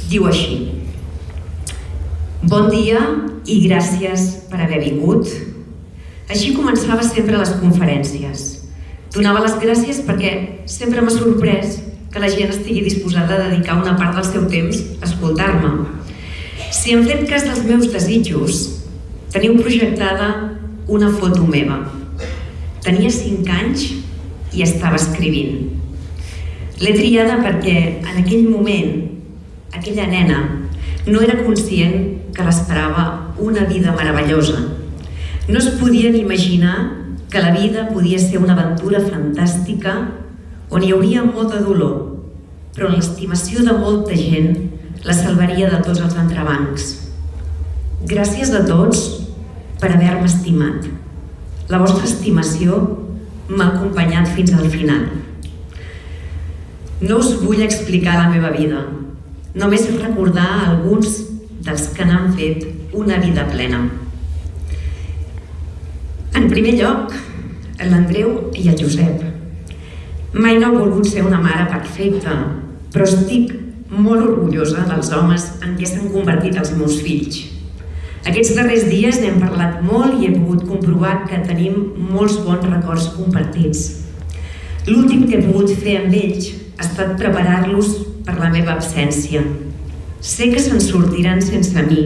Diu així: bon dia i gràcies per haver vingut. Així començava sempre les conferències. Donava les gràcies perquè sempre m'ha sorprès que la gent estigui disposada a dedicar una part del seu temps a escoltar-me. Si hem fet cas dels meus desitjos, teniu projectada una foto meva. Tenia 5 anys i estava escrivint. L'he triada perquè en aquell moment, aquella nena no era conscient que l'esperava una vida meravellosa. No es podien imaginar que la vida podia ser una aventura fantàstica on hi hauria molt de dolor, però l'estimació de molta gent la salvaria de tots els entrebancs. Gràcies a tots per haver-me estimat. La vostra estimació m'ha acompanyat fins al final. No us vull explicar la meva vida, només recordar alguns dels que n'han fet una vida plena. En primer lloc, l'Andreu i el Josep. Mai no he volgut ser una mare perfecta, però estic molt orgullosa dels homes en què s'han convertit els meus fills. Aquests darrers dies n'hem parlat molt i he pogut comprovar que tenim molts bons records compartits. L'últim que he pogut fer amb ells ha estat preparar-los per la meva absència. Sé que se'n sortiran sense mi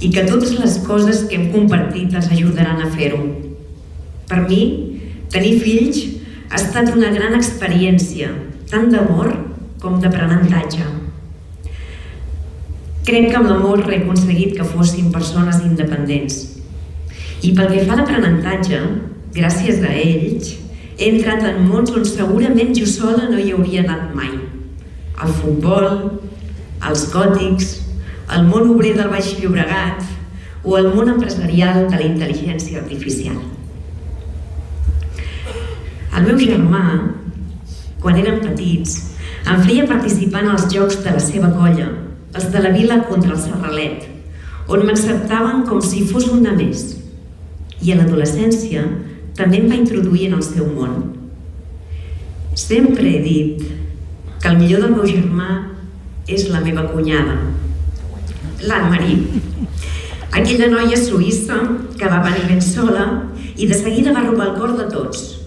i que totes les coses que hem compartit els ajudaran a fer-ho. Per mi, tenir fills ha estat una gran experiència, tant d'amor com d'aprenentatge. Crec que amb l'amor he aconseguit que fossin persones independents. I pel que fa a l'aprenentatge, gràcies a ells, he entrat en mons on segurament jo sola no hi hauria anat mai. El futbol, els gòtics, el món obrer del Baix Llobregat o el món empresarial de la intel·ligència artificial. El meu germà, quan eren petits, em feia participar en els jocs de la seva colla, els de la vila contra el Serralet, on m'acceptaven com si fos una més. I a l'adolescència també em va introduir en el seu món. Sempre he dit que el millor del meu germà és la meva cunyada, l'Anne-Marie, aquella noia suïssa que va venir ben sola i de seguida va robar el cor de tots.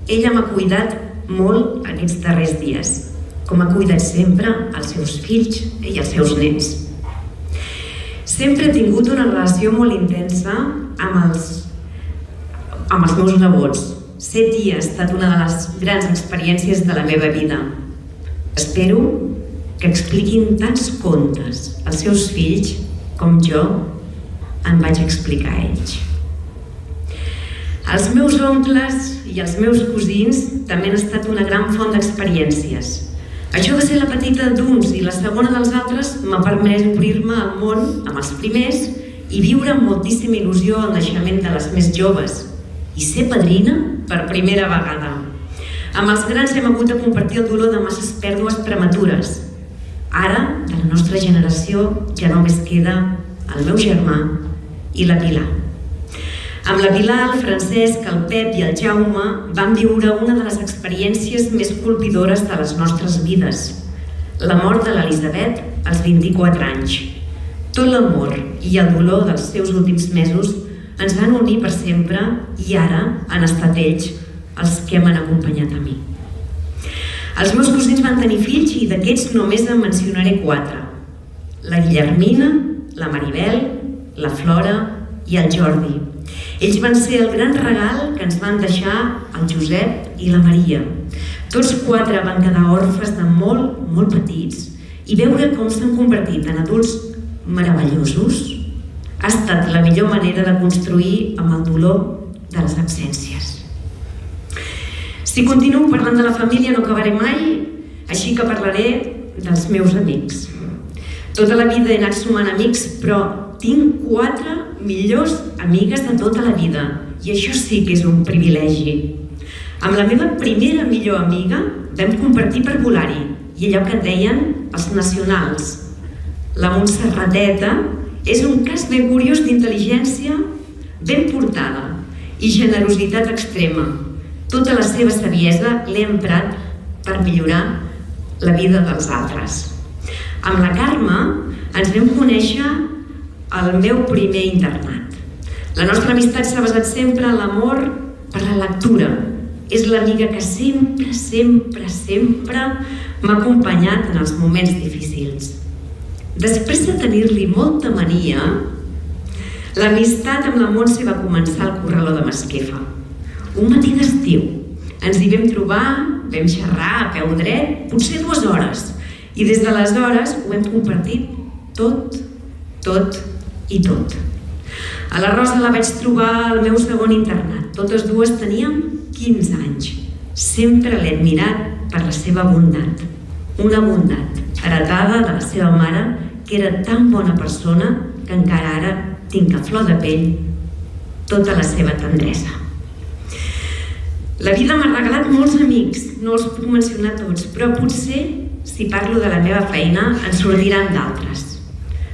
Ella m'ha cuidat molt aquests darrers dies, com ha cuidat sempre els seus fills i els seus nets. Sempre he tingut una relació molt intensa amb els meus nebots. Ser tia ha estat una de les grans experiències de la meva vida. Espero que expliquin tants contes als seus fills com jo en vaig explicar a ells. Els meus oncles i els meus cosins també han estat una gran font d'experiències. Això de ser la petita d'uns i la segona dels altres m'ha permès obrir-me al món amb els primers i viure amb moltíssima il·lusió el naixement de les més joves i ser padrina per primera vegada. Amb els grans hem hagut de compartir el dolor de masses pèrdues prematures. Ara, de la nostra generació, ja només queda el meu germà i la Pilar. Amb la Pilar, el Francesc, el Pep i el Jaume vam viure una de les experiències més colpidores de les nostres vides, la mort de l'Elisabet als 24 anys. Tot l'amor i el dolor dels seus últims mesos ens van unir per sempre i ara han estat ells els que m'han acompanyat a mi. Els meus cosins van tenir fills i d'aquests només en mencionaré 4. La Guillermina, la Maribel, la Flora i el Jordi. Ells van ser el gran regal que ens van deixar el Josep i la Maria. Tots 4 van quedar orfes de molt petits i veure com s'han convertit en adults meravellosos ha estat la millor manera de construir amb el dolor de les absències. Si continuo parlant de la família no acabaré mai, així que parlaré dels meus amics. Tota la vida he anat sumant amics, però tinc 4 millors amigues de tota la vida i això sí que és un privilegi. Amb la meva primera millor amiga vam compartir per volar-hi i allò que et deien els nacionals. La Montserrateta és un cas ben curiós d'intel·ligència ben portada i generositat extrema. Tota la seva saviesa l'he emprat per millorar la vida dels altres. Amb la Carme ens vam conèixer al meu primer internat. La nostra amistat s'ha basat sempre en l'amor per la lectura. És l'amiga que sempre, sempre, sempre m'ha acompanyat en els moments difícils. Després de tenir-li molta mania, l'amistat amb la Montse va començar al corraló de Masquefa. Un matí d'estiu. Ens hi vam trobar, vam xerrar a peu dret, potser 2 hores. I des d'aleshores ho hem compartit tot, tot i tot. A la Rosa la vaig trobar al meu segon internat. Totes dues teníem 15 anys. Sempre l'he admirat per la seva bondat. Una bondat heretada de la seva mare, que era tan bona persona que encara ara tinc a flor de pell tota la seva tendresa. La vida m'ha regalat molts amics, no els puc mencionar tots, però potser, si parlo de la meva feina, en sortiran d'altres.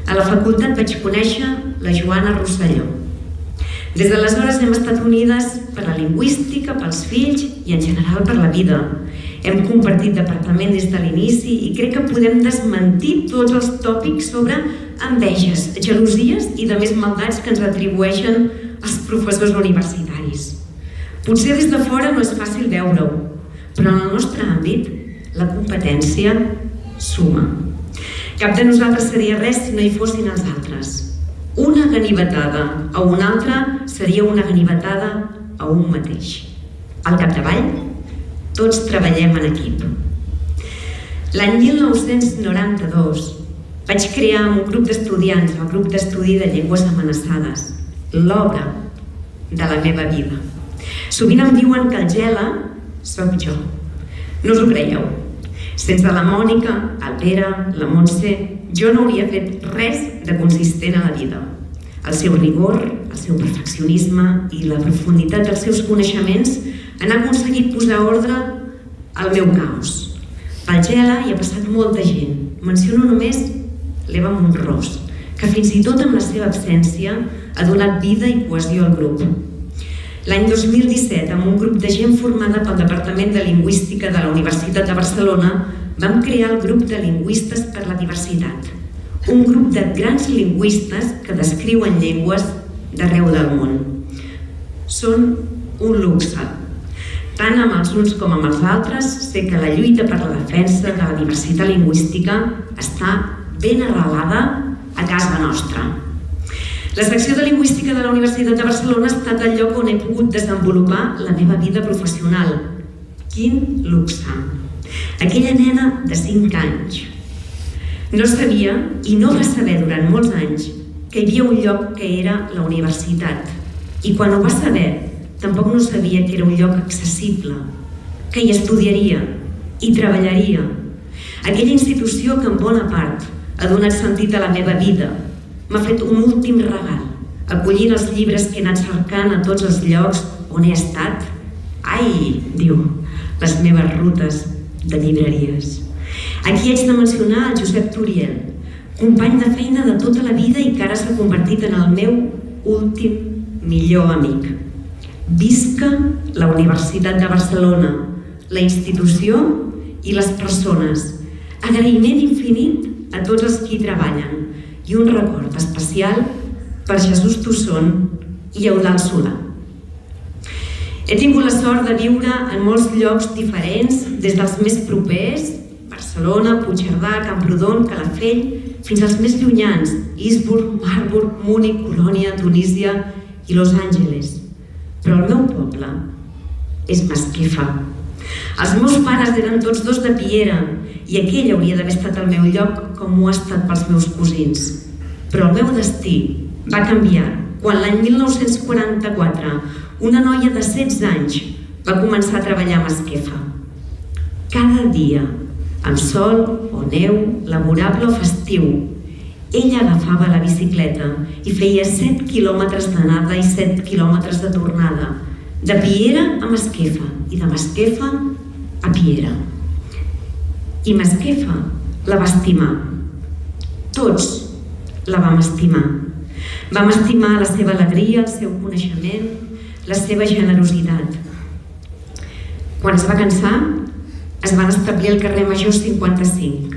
A la facultat vaig conèixer la Joana Rosselló. Des d'aleshores hem estat unides per la lingüística, pels fills i en general per la vida. Hem compartit departament des de l'inici i crec que podem desmentir tots els tòpics sobre enveges, gelosies i de més maldats que ens atribueixen els professors universitaris. Potser des de fora no és fàcil veure-ho, però en el nostre àmbit la competència suma. Cap de nosaltres seria res si no hi fossin els altres. Una ganivetada a una altra seria una ganivetada a un mateix. Al capdavall, tots treballem en equip. L'any 1992 vaig crear un grup d'estudiants, el grup d'estudi de llengües amenaçades, l'obra de la meva vida. Sovint em diuen que el Gela soc jo. No us ho creieu. Sense la Mònica, el Pere, la Montse, jo no hauria fet res de consistent a la vida. El seu rigor, el seu perfeccionisme i la profunditat dels seus coneixements han aconseguit posar ordre al meu caos. Pel Gela hi ha passat molta gent. Menciono només l'Eva Montrós, que fins i tot amb la seva absència ha donat vida i cohesió al grup. L'any 2017, amb un grup de gent formada pel Departament de Lingüística de la Universitat de Barcelona, vam crear el grup de lingüistes per la diversitat, un grup de grans lingüistes que descriuen llengües d'arreu del món. Són un luxe. Tant amb els uns com amb els altres, sé que la lluita per la defensa de la diversitat lingüística està ben arrelada a casa nostra. La secció de Lingüística de la Universitat de Barcelona ha estat el lloc on he pogut desenvolupar la meva vida professional. Quin luxe! Aquella nena de 5 anys no sabia, i no va saber durant molts anys, que hi havia un lloc que era la universitat. I quan ho va saber, tampoc no sabia que era un lloc accessible, que hi estudiaria i treballaria. Aquella institució que en bona part ha donat sentit a la meva vida, m'ha fet un últim regal, acollint els llibres que he anat cercant a tots els llocs on he estat. Ai, diu, les meves rutes de llibreries. Aquí haig de mencionar el Josep Turiel, company de feina de tota la vida i que ara s'ha convertit en el meu últim millor amic. Visca la Universitat de Barcelona, la institució i les persones. Agraïment infinit a tots els que hi treballen. I un record especial per Jesús Tusson i Eudald Solà. He tingut la sort de viure en molts llocs diferents, des dels més propers, Barcelona, Puigcerdà, Camprodon, Calafell, fins als més llunyans, Innsbruck, Marburg, Múnich, Colònia, Tunísia i Los Angeles. Però el meu poble és Masquefa. Els meus pares eren tots dos de Piera i aquell hauria d'haver estat el meu lloc com ho ha estat pels meus cosins. Però el meu destí va canviar quan l'any 1944 una noia de 16 anys va començar a treballar a Masquefa. Cada dia, amb sol o neu, laborable o festiu, ella agafava la bicicleta i feia 7 quilòmetres d'anada i 7 quilòmetres de tornada, de Piera a Masquefa i de Masquefa a Piera. I Masquefa la va estimar. Tots la vam estimar. Vam estimar la seva alegria, el seu coneixement, la seva generositat. Quan es va cansar, es van establir al carrer Major 55.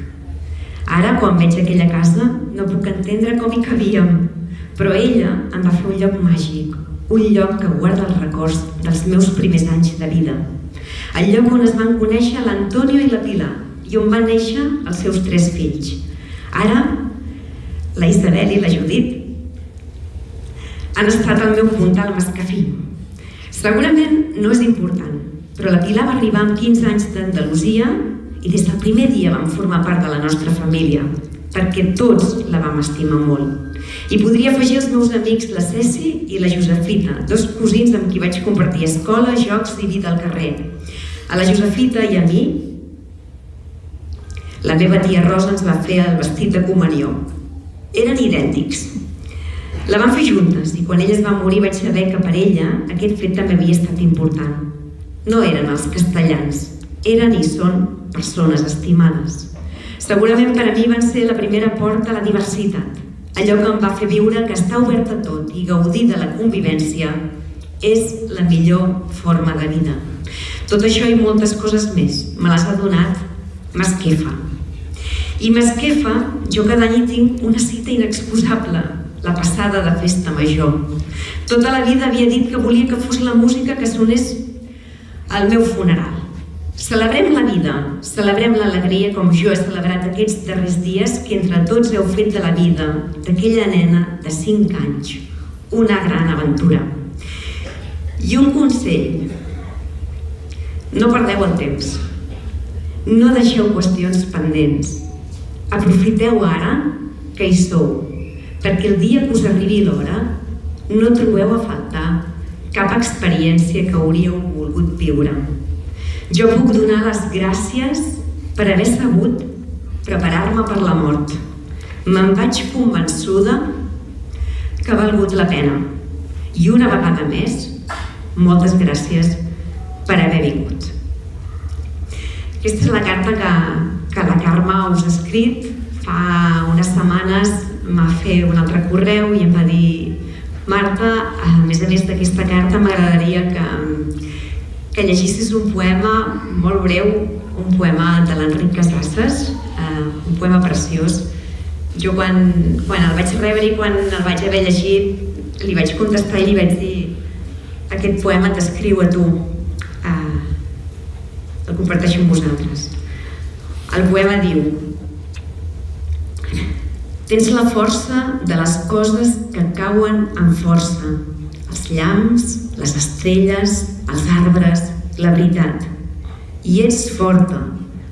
Ara, quan veig aquella casa, no puc entendre com hi cabíem, però ella em va fer un lloc màgic, un lloc que guarda els records dels meus primers anys de vida. El lloc on es van conèixer l'Antonio i la Pilar i on van néixer els seus 3 fills. Ara, la Isabel i la Judit han estat al meu puntal mascafí. Segurament no és important, però la Pilar va arribar amb 15 anys d'Andalusia i des del primer dia vam formar part de la nostra família, perquè tots la vam estimar molt. I podria afegir els meus amics la Ceci i la Josefita, 2 cosins amb qui vaig compartir escola, jocs i vida al carrer. A la Josefita i a mi, la meva tia Rosa ens va fer el vestit de comunió. Eren idèntics. La vam fer juntes i quan ella es va morir vaig saber que per ella aquest fet també havia estat important. No eren els castellans, eren i són persones estimades. Segurament per a mi van ser la primera porta a la diversitat, allò que em va fer viure que estar obert a tot i gaudir de la convivència és la millor forma de vida. Tot això i moltes coses més me les ha donat Masquefa. I Masquefa, jo cada any hi tinc una cita inexcusable, la passada de festa major. Tota la vida havia dit que volia que fos la música que sonés al meu funeral. Celebrem la vida, celebrem l'alegria com jo he celebrat aquests darrers dies que entre tots heu fet de la vida d'aquella nena de 5 anys una gran aventura. I un consell: no perdeu el temps, no deixeu qüestions pendents, aprofiteu ara que hi sou, perquè el dia que us arribi l'hora no trobeu a faltar cap experiència que hauríeu volgut viure. Jo puc donar les gràcies per haver sabut preparar-me per la mort. Me'n vaig convençuda que ha valgut la pena. I una vegada més, moltes gràcies per haver vingut. Aquesta és la carta que la Carme us ha escrit. Fa unes setmanes em va fer un altre correu i em va dir: Marta, a més d'aquesta carta m'agradaria que llegissis un poema molt breu, un poema de l'Enric Casasses, un poema preciós. Jo quan el vaig rebre i quan el vaig haver llegit, li vaig contestar i li vaig dir: aquest poema t'escriu a tu, el comparteixo amb vosaltres. El poema diu: tens la força de les coses que cauen amb força, els llamps, les estrelles, els arbres, la veritat. I ets forta,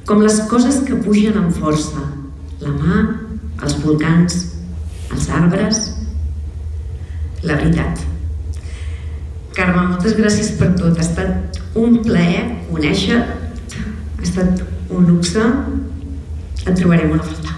com les coses que pugen amb força, la mà, els volcans, els arbres, la veritat. Carme, moltes gràcies per tot. Ha estat un plaer conèixer-te, ha estat un luxe. Et trobarem una falta.